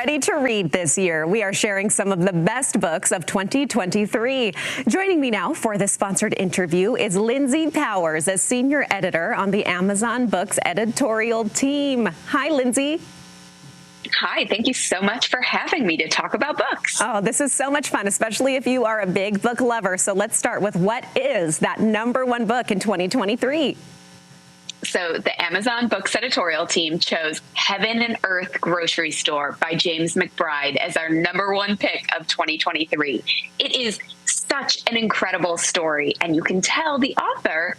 ready to read this year. We are sharing some of the best books of 2023. Joining me now for this sponsored interview is Lindsay Powers, a senior editor on the Amazon Books editorial team. Hi, Lindsay. Hi, thank you so much for having me to talk about books. Oh, this is so much fun, especially if you are a big book lover. So let's start with what is that #1 book in 2023? So the Amazon Books editorial team chose Heaven and Earth Grocery Store by James McBride as our #1 pick of 2023. It is such an incredible story, and you can tell the author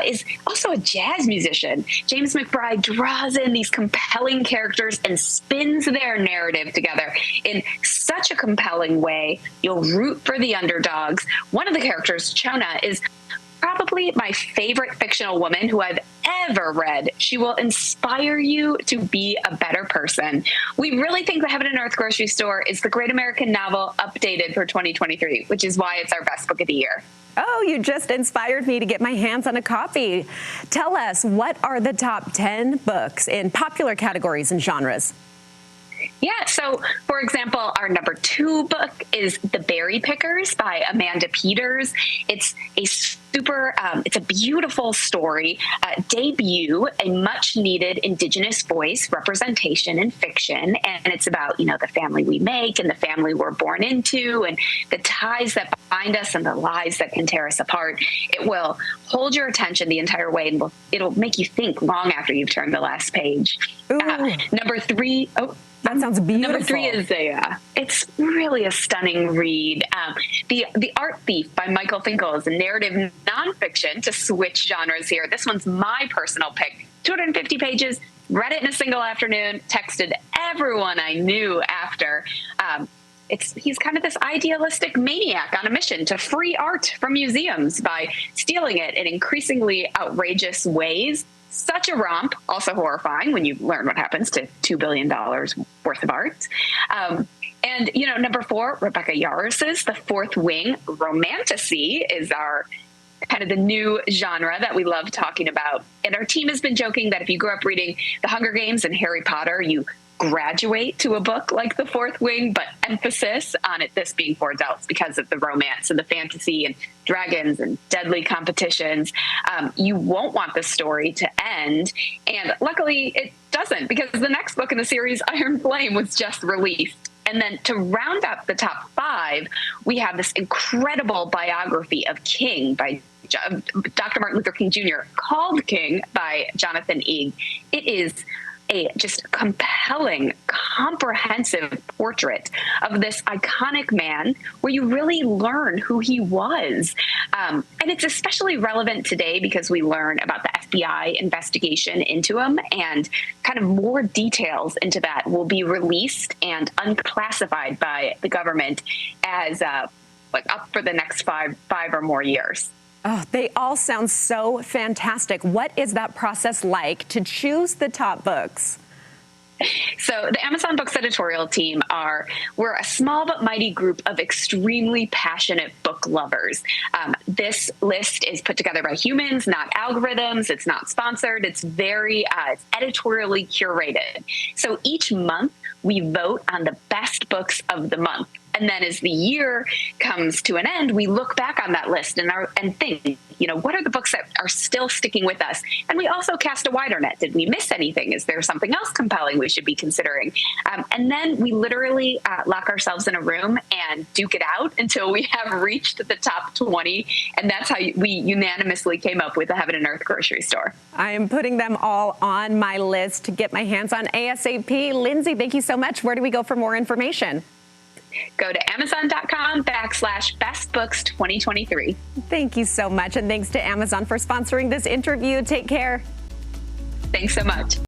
is also a jazz musician. James McBride draws in these compelling characters and spins their narrative together in such a compelling way. You'll root for the underdogs. One of the characters, Chona, is probably my favorite fictional woman who I've ever read. She will inspire you to be a better person. We really think the Heaven and Earth Grocery Store is the great American novel updated for 2023, which is why it's our best book of the year. Oh, you just inspired me to get my hands on a copy. Tell us, what are the top 10 books in popular categories and genres? Yeah, so for example, our #2 book is The Berry Pickers by Amanda Peters. It's a beautiful story, debut a much needed Indigenous voice representation in fiction. And it's about, the family we make and the family we're born into and the ties that bind us and the lies that can tear us apart. It will hold your attention the entire way, and it'll make you think long after you've turned the last page. #3, that sounds beautiful. #3 is it's really a stunning read. The Art Thief by Michael Finkel is a narrative nonfiction to switch genres here. This one's my personal pick. 250 pages, read it in a single afternoon, texted everyone I knew after. He's kind of this idealistic maniac on a mission to free art from museums by stealing it in increasingly outrageous ways. Such a romp, also horrifying when you learn what happens to $2 billion worth of art. And #4, Rebecca Yaros's The Fourth Wing. Romantasy is our kind of the new genre that we love talking about. And our team has been joking that if you grew up reading The Hunger Games and Harry Potter, you graduate to a book like The Fourth Wing, but emphasis on this being for adults because of the romance and the fantasy and dragons and deadly competitions. You won't want the story to end. And luckily it doesn't, because the next book in the series, Iron Flame, was just released. And then to round up the top 5, we have this incredible biography of King by Dr. Martin Luther King Jr., called King by Jonathan Eig. It is a just compelling, comprehensive portrait of this iconic man where you really learn who he was. And it's especially relevant today because we learn about the FBI investigation into him, and kind of more details into that will be released and unclassified by the government as up for the next five or more years. Oh, they all sound so fantastic. What is that process like to choose the top books? So the Amazon Books editorial team we're a small but mighty group of extremely passionate book lovers. This list is put together by humans, not algorithms. It's not sponsored. It's very it's editorially curated. So each month we vote on the best books of the month. And then as the year comes to an end, we look back on that list and think, what are the books that are still sticking with us? And we also cast a wider net. Did we miss anything? Is there something else compelling we should be considering? And then we literally lock ourselves in a room and duke it out until we have reached the top 20. And that's how we unanimously came up with the Heaven and Earth Grocery Store. I am putting them all on my list to get my hands on ASAP. Lindsay, thank you so much. Where do we go for more information? Go to Amazon.com/bestbooks2023. Thank you so much. And thanks to Amazon for sponsoring this interview. Take care. Thanks so much.